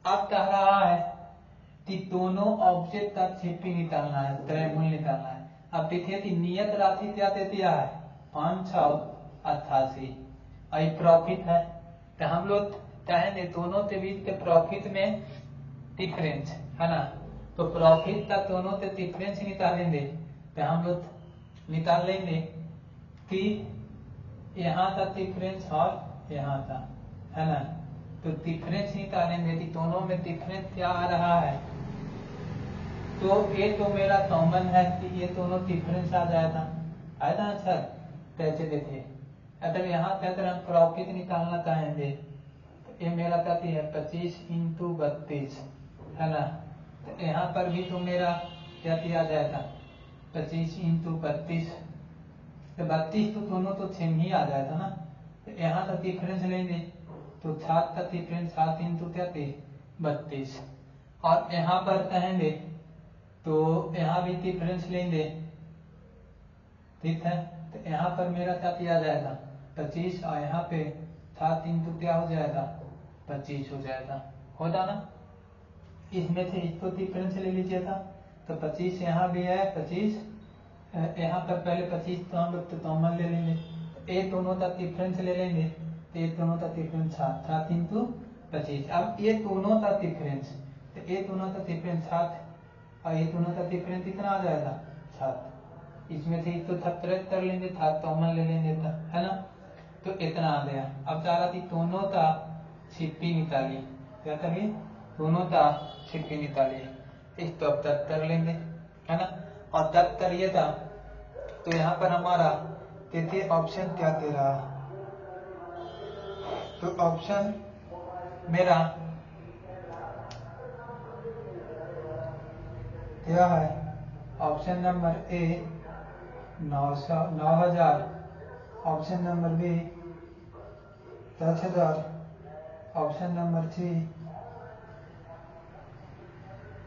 अब कह रहा है कि दोनों ऑब्जेक्ट का सीपी निकालना है, क्रय मूल्य निकालना है। अब देखिए कि नियत राशि क्या दे दिया है, 588, और प्रॉफिट है, तो हम लोग कहेंगे दोनों के बीच के प्रॉफिट में डिफरेंस, है ना, तो प्रॉफिट का दोनों के डिफरेंस निकालेंगे, तो हम लोग निकाल लेंगे कि यहाँ का डिफरेंस और यहाँ का, है ना, तो डिफरेंस निकालेंगे कि दोनों में डिफरेंस क्या आ रहा है, तो ये तो मेरा कॉमन है कि ये दोनों डिफरेंस आ जाएगा, है ना सर। कैसे देखिए, अगर यहाँ पे अगर हम प्रॉफिट निकालना चाहेंगे तो ये मेरा कहती है 25 × 32, है ना, तो यहाँ पर भी तो मेरा क्या किया जाएगा, 25 इंटू 32, तो 32 तो दोनों तो सेम ही आ जाएगा ना। तो यहाँ तक डिफरेंस लेंगे तो 7 का डिफरेंस 7 इंटू 32, और यहाँ पर कहेंगे तो यहाँ भी डिफरेंस लेंगे, ठीक है। तो यहाँ पर मेरा क्या किया जाएगा 25, और यहाँ पे 7 इंटू क्या हो जाएगा 25 हो जाएगा, होगा ना। इसमें से इसको डिफरेंस ले लीजिएगा, तो 25 यहाँ भी है 25, यहाँ पर पहले 25 तो हम लोग तो कॉमन ले लेंगे, ए दोनों का डिफरेंस ले लेंगे, तो ये दोनों का डिफरेंस 7 इंटू 25। अब ये दोनों का डिफरेंस, तो ये दोनों का डिफरेंस 7 और ये दोनों का डिफरेंस कितना आ जाएगा 7। इसमें से इसको सब्ट्रैक्ट कर लेंगे, 7 कॉमन ले लेंगे तो, है ना। तो इतना आ गया। अब चाह रहा थी दोनों का छिपी निकालिए, क्या करिए दोनों का छिपी निकालिए, इसको अब तक कर लेंगे, है ना। और तब करिएगा तो यहाँ पर हमारा देखिए ऑप्शन क्या दे रहा, तो ऑप्शन मेरा क्या है, option number A 9,000, option number B 10,000, option number C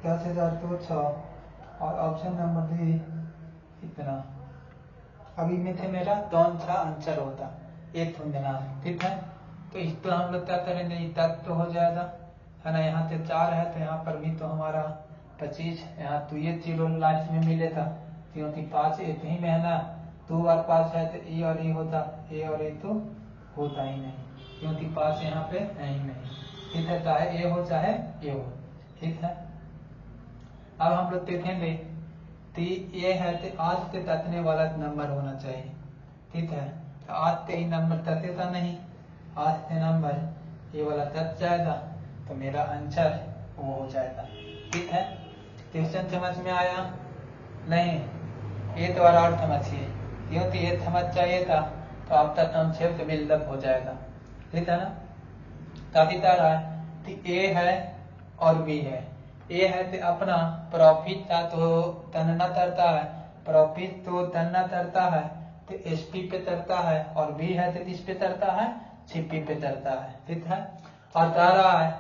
10,200, और ऑप्शन नंबर डी इतना। अभी में थे मेरा कौन सा आंसर होता, एक ढूंढना है, ठीक है। तो इस तो हम लोग क्या करेंगे, तक तो हो जाएगा, है ना। यहाँ से 4 है तो यहाँ पर भी तो हमारा 25, यहाँ तो ये 0 लास्ट में मिलेगा, क्योंकि 5 एक ही में है ना, 2 और 5 है तो ए और ए होता, ए और ए तो होता ही नहीं, क्योंकि 5 यहाँ पे है ही नहीं, ठीक है। चाहे ए हो चाहे ए हो, ठीक है। अब हम लोग देखेंगे तो ये है तो आज के तकने वाला नंबर होना चाहिए, ठीक है। तो आज के ही नंबर तकेगा नहीं, आज के नंबर ये वाला तक जाएगा, तो मेरा आंसर वो हो जाएगा, ठीक है। क्वेश्चन समझ में आया नहीं, ये तो और समझिए, क्योंकि ये समझ चाहिए था तो आपका कॉन्सेप्ट बिल्डअप हो जाएगा, ठीक है ना। काफी तारा है तो ए है और बी है, ए है तो अपना प्रॉफिट का तो तनना तरता है, प्रॉफिट तो तनना तरता है तो एसपी पे तरता है, और बी है तो किस पे तरता है सीपी पे तरता है, ठीक है। और कह रहा है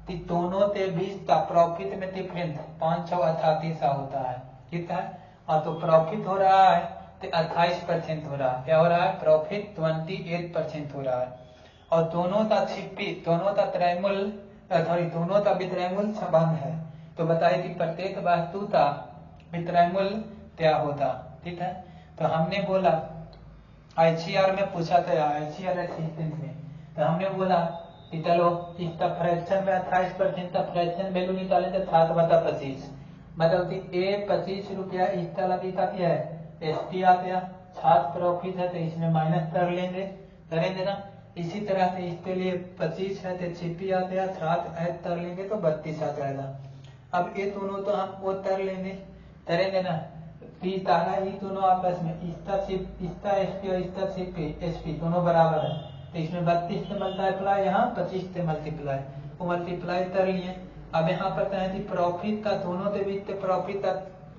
कि दोनों के बीच का प्रॉफिट में डिफरेंस 538 होता है, ठीक है। और तो प्रॉफिट हो रहा है तो 28% हो रहा है, क्या हो रहा है प्रॉफिट 28% हो रहा है, और दोनों का छिपी दोनों का त्रैमुल दोनों का वित्रैमुल संबंध है, तो बताइए कि प्रत्येक वस्तु का वित्रैमुल क्या होता, ठीक है। तो हमने बोला आईसीआर में पूछा था, आईसीआर असिस्टेंट में, तो हमने बोला कि चलो इसका फ्रैक्शन में 28% का फ्रैक्शन वैल्यू निकालें तो 7/25, मतलब कि ए 25 रुपया इसका लगी का क्या है एसटी आ गया, 7 प्रॉफिट है तो इसमें माइनस कर लेंगे, करेंगे ना। इसी तरह से इसके लिए 25 है तो छिपी आ गया, 7 ऐड कर लेंगे तो 32 आ जाएगा। अब ये दोनों तो हम वो कर लेंगे, करेंगे ना, ताला ही दोनों आपस में इसका एसपी और इसका एसपी दोनों बराबर है, तो इसमें 32 से मल्टीप्लाई, यहाँ 25 से मल्टीप्लाई, वो मल्टीप्लाई कर लिए। अब यहाँ पर कहें कि प्रॉफिट का दोनों के बीच प्रॉफिट का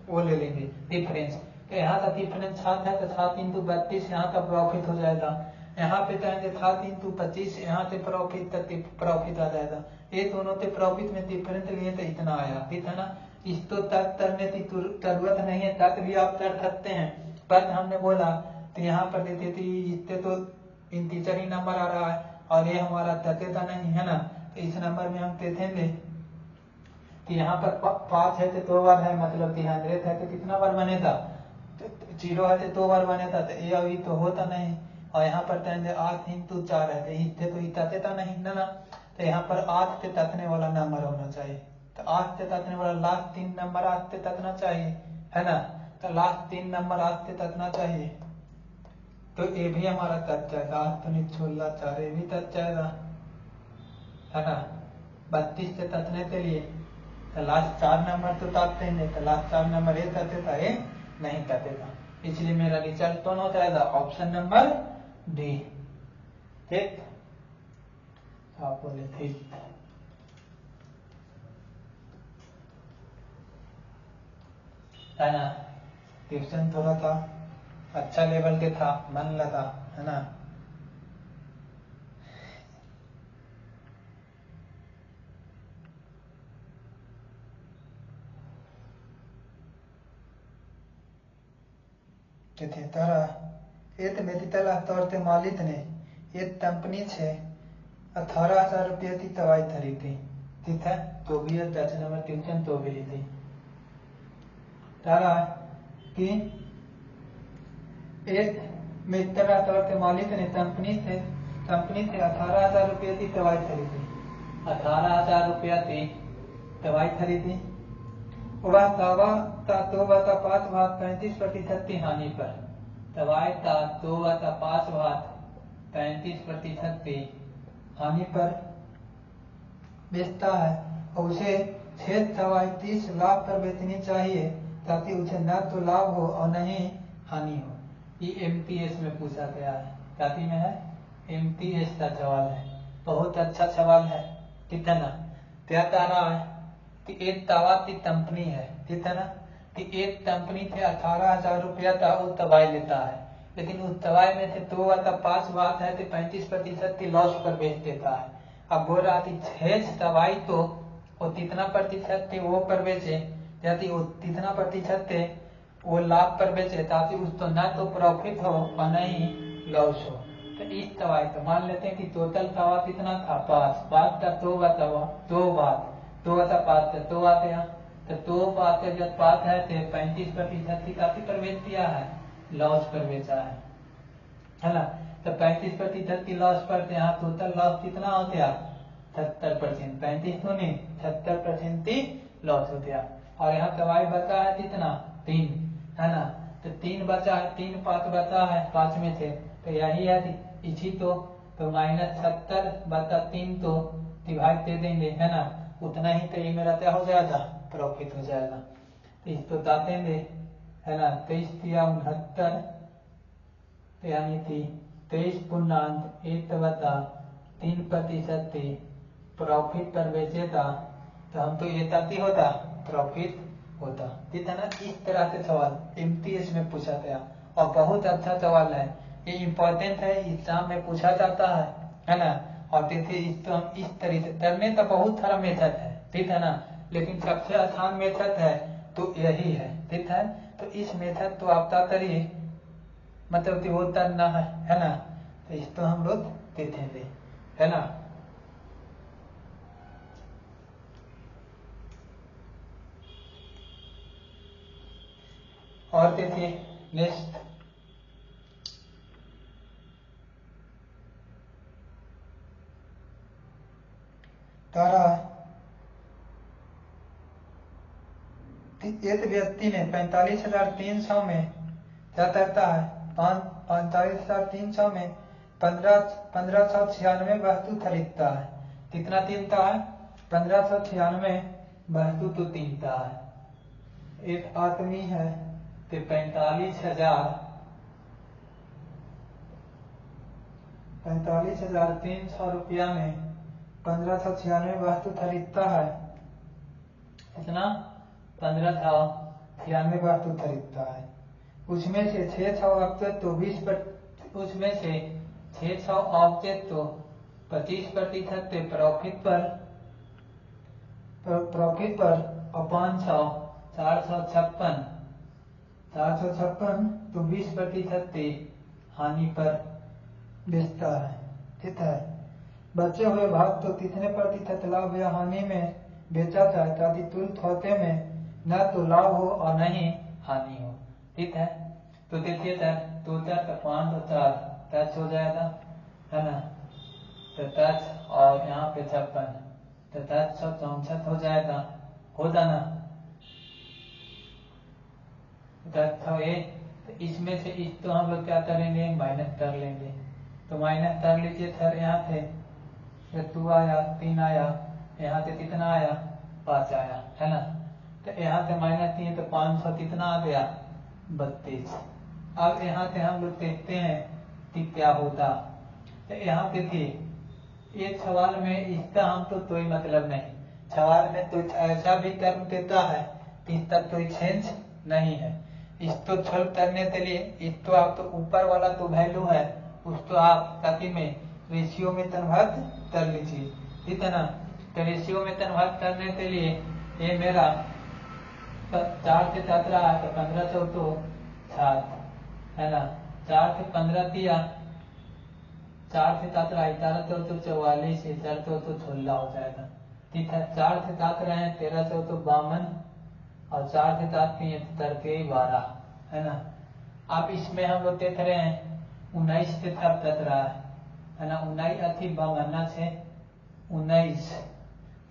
वो ले लेंगे डिफरेंस, तो यहाँ का डिफरेंस 7 है तो 7 इंटू 32 यहाँ का प्रॉफिट हो जाएगा, यहाँ पे कहेंगे 7 इंटू 25 यहाँ से प्रॉफिट आ जाएगा, ये दोनों के प्रॉफिट में डिफरेंस लिए तो इतना आया, ठीक है ना। इसको तक करने की जरूरत नहीं है, तक भी आप कर सकते हैं, पर हमने बोला तो यहाँ पर देते थी इससे तो इंटीजर ही नंबर आ रहा है और ये हमारा तके का नहीं है ना, तो इस नंबर में हम देखेंगे कि यहाँ पर 5 है तो 2 बार है, मतलब 300 है तो कितना बार बनेगा 0 है तो 2 बार बनेगा, तो ये अभी तो होता नहीं। और यहाँ पर कहेंगे 8 इंटू 4 है तो इससे तो तकेगा नहीं ना, तो यहाँ पर 8 से तकने वाला नंबर होना चाहिए, तो 8 से तकने वाला लास्ट 3 नंबर 8 से तकना चाहिए, है ना। तो लास्ट 3 नंबर 8 से तकना चाहिए, तो ये भी हमारा तक जाएगा, 8 तो 16 4 ये भी तक जाएगा, है ना। 32 से तकने के लिए तो लास्ट 4 नंबर तो तकते हैं, तो लास्ट 4 नंबर ये तकेगा ये नहीं तकेगा, इसलिए मेरा रिजल्ट कौन हो जाएगा ऑप्शन नंबर डी, ठीक। आप बोले ठीक, है ना। ट्यूशन थोड़ा सा अच्छा लेवल के था, मन लगा, है ना। તેથી તારા એક મેતિતલા તોરતે માલિકને એક કંપની છે 18,000 રૂપિયાથી દવાઈ ખરીદી, ठीक है। तो भी दर्शन नंबर ट्यूशन तो भी ली थी तारा कि एक मित्र तौर मालिक ने कंपनी से 18,000 रुपये की दवाई खरीदी, 18,000 रुपया की दवाई खरीदी। वह दावा था 2/5 भाग 35% की हानि पर, दवाई का 2/5 भाग 35% की हानि पर बेचता है और उसे 6 दवाई 30 लाख पर बेचनी चाहिए ताकि उसे न तो लाभ हो और न ही हानि हो। ये एमटीएस में पूछा गया है, जाति में है, एमटीएस का सवाल है, बहुत अच्छा सवाल है, ठीक है ना। क्या कह रहा है कि एक दवा की कंपनी है, ठीक है ना, कि एक कंपनी से 18,000 रुपया का वो दवाई लेता है, लेकिन उस दवाई में से 2/5 बात है तो 35% की लॉस पर बेच देता है। अब बोल रहा थी 6 दवाई तो वो कितना प्रतिशत थे वो पर बेचे, यदि वो कितना प्रतिशत थे वो लाभ पर बेचे ताकि उसको न तो प्रॉफिट हो और न ही लॉस हो। तो इस दवाई तो मान लेते हैं कि टोटल दवा कितना था 5 बात का 2/5 2 आते हैं, तो 2 बात जब 5 है तो 35% की काफी पर बेच दिया है, लॉस पर बेचा है ना। तो 35% की लॉस पर यहाँ टोटल लॉस कितना हो गया 70%, 35 तो नहीं 70% की लॉस हो गया। और यहाँ दवाई बचा है कितना 3, है ना, तो 3 बचा है, 3 पात बचा है 5 में से, तो यही है इसी तो -70/3 तो डिवाइड दे देंगे, है ना, उतना ही तो ये मेरा क्या हो जाएगा प्रॉफिट हो जाएगा। तो इसको देंगे, है ना, 23×69 यानी कि 23.1/3% प्रॉफिट पर बेचेगा तो हम तो ये ताती होता प्रॉफिट होता, ठीक है ना। इस तरह से सवाल एमटीएस में पूछा गया और बहुत अच्छा सवाल है, ये इम्पोर्टेंट है, एग्जाम में पूछा जाता है ना। और देखिए इसको हम इस तरीके से करने का बहुत सारा मेथड है, ठीक है ना, लेकिन सबसे आसान मेथड है तो यही है, ठीक है। तो इस मेथड तो आप क्या करिए, मतलब कि वो करना है ना, तो इसको हम लोग देखेंगे, है ना। और देखिए नेक्स्ट तारा एक व्यक्ति ने 45,300 में क्या करता है 45,300 में 1596 वस्तु खरीदता है, कितना कीनता है 1596 वस्तु तो कीनता है। एक आदमी है कि 45,300 रुपया में 1596 वस्तु खरीदता है, कितना 1596 वस्तु खरीदता है। उसमें से 600 ऑब्जेक्ट तो 20%, उसमें से 600 ऑब्जेक्ट तो 25% के प्रॉफिट पर और 500 456 तो 20% की हानि पर बेचता है, ठीक है। बचे हुए भाग तो कितने प्रतिशत लाभ या हानि में बेचा जाए ताकि तुरंत होते में न तो लाभ हो और न ही हानि हो, ठीक है। तो देखिए सर 2 4 5 और 4 10 हो जाएगा, है ना, तो 10 और यहाँ पे 56 तो 1064 हो जाएगा, होगा ना 10 तो इसमें से इस तो हम लोग क्या करेंगे माइनस कर लेंगे, तो माइनस कर लीजिए सर। यहाँ से 2 आया 3 आया, यहाँ से कितना आया 5 आया, है ना, तो यहाँ से -3 तो 500 कितना आ गया 32। अब यहाँ से हम लोग देखते हैं कि क्या होता, तो यहाँ देखिए एक सवाल में इसका हम तो कोई मतलब नहीं, सवाल में तो ऐसा भी टर्म देता है कि इसका कोई सेंस नहीं है। इसको सॉल्व करने के लिए इसको आप तो ऊपर वाला तो वैल्यू है उसको आप ताकि में रेशियो में कन्वर्ट कर लीजिए, ठीक है ना। तो रेशियो में कन्वर्ट करने के लिए ये मेरा 4 से 7 रहा तो 15 चौ तो 7 है ना, 4 से 15 दिया, 4 से 7 रहा 11 चौ तो 44, 4 चौ तो 16 हो जाएगा, ठीक है। 4 से 7 रहे 13 चौ तो 52 और 4 से 7 दिए 12 है ना। अब इसमें हम लोग देख रहे हैं 19 से तब तक रहा है ना, 19 अथी 52 से 19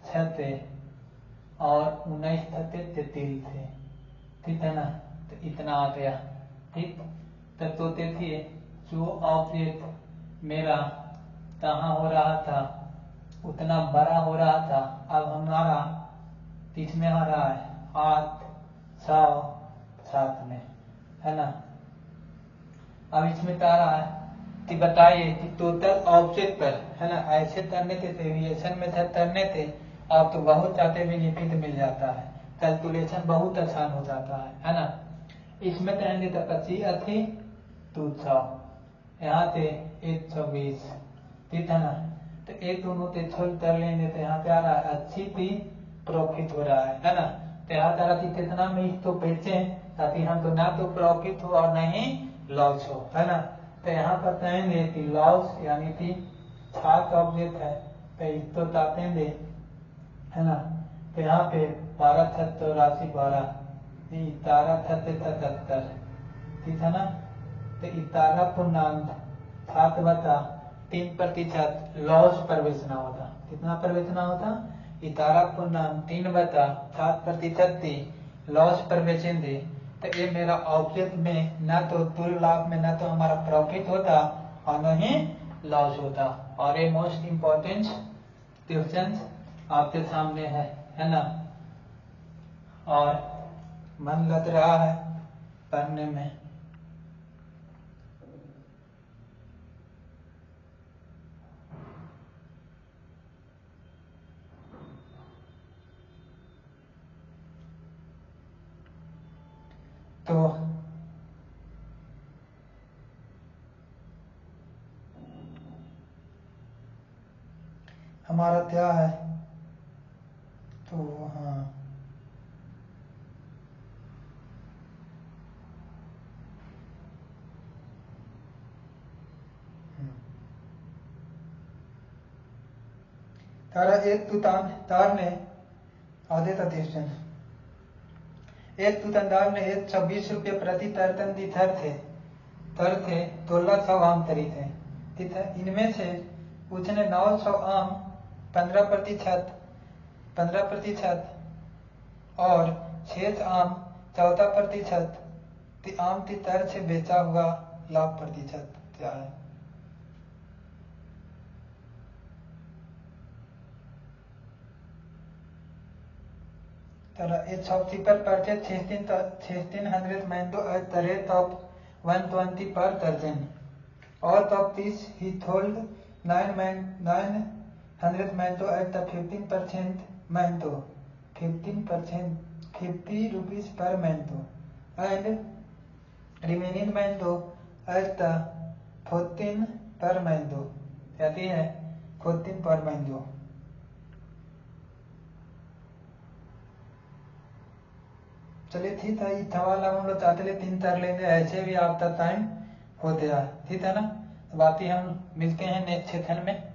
छते और 19 छते 33 थे, ठीक है ना। तो इतना आ गया, ठीक। तो देखिए जो ऑब्जेक्ट मेरा कहाँ हो रहा था उतना बड़ा हो रहा था, अब हमारा इसमें आ रहा है 8 6 7 में, है ना। अब इसमें क्या रहा है कि बताइए कि टोटल ऑब्जेक्ट पर, है ना, ऐसे करने के वेरिएशन मेथड करने थे आप तो बहुत ज्यादा बेनिफिट मिल जाता है, कैलकुलेशन बहुत आसान हो जाता है ना। इसमें कहेंगे तो 25 अथी 200 यहाँ से 120, ठीक है ना। तो एक दोनों से छोड़ कर लेंगे तो यहाँ क्या रहा है अच्छी भी प्रॉफिट हो रहा है ना। तो यहाँ तरह की कितना में इसको बेचे ताकि हम तो ना तो प्रॉफिट हो और ना ही लॉस हो, है ना। तो यहाँ पर कहेंगे कि लॉस यानी कि 7 ऑब्जेक्ट है तो इसको चाहते है ना। तो यहाँ पे 12 छत 84 12 11 छत 77, ठीक है ना। तो 11.7% लॉस पर बेचना होता, कितना पर बेचना होता 11.3% लॉस पर बेचेंगे। तो ये मेरा ऑब्जेक्ट में ना तो 2 लाख में ना तो हमारा प्रॉफिट होता और न ही लॉस होता। और ये मोस्ट इम्पोर्टेंट क्वेश्चन आपके सामने है ना। और मन लग रहा है पढ़ने में। तो हमारा क्या है तो हाँ तारा एक दुकानदार ने आधे का क्वेश्चन, एक दुकानदार ने 26 रुपये प्रति दर्जन दी थर थे 1600 आम खरीदे, ठीक है। इनमें से उसने 900 आम 15% और शेष आम 14% आम की दर से बेचा हुआ लाभ प्रतिशत क्या है। It shopkeeper purchased 1600 mango at the rate of 120 per dozen. Out of this, he sold 900 mango at the 15% mango, 15%, 50 rupees per mango, and remaining mango at the 14 per mango. कहती है 14 per mango। चलिए ठीक है, ये सवाल हम लोग चाहते 3 कर लेंगे, ऐसे भी आपका टाइम हो गया, ठीक है ना। बाकी हम मिलते हैं नेक्स्ट सेशन में।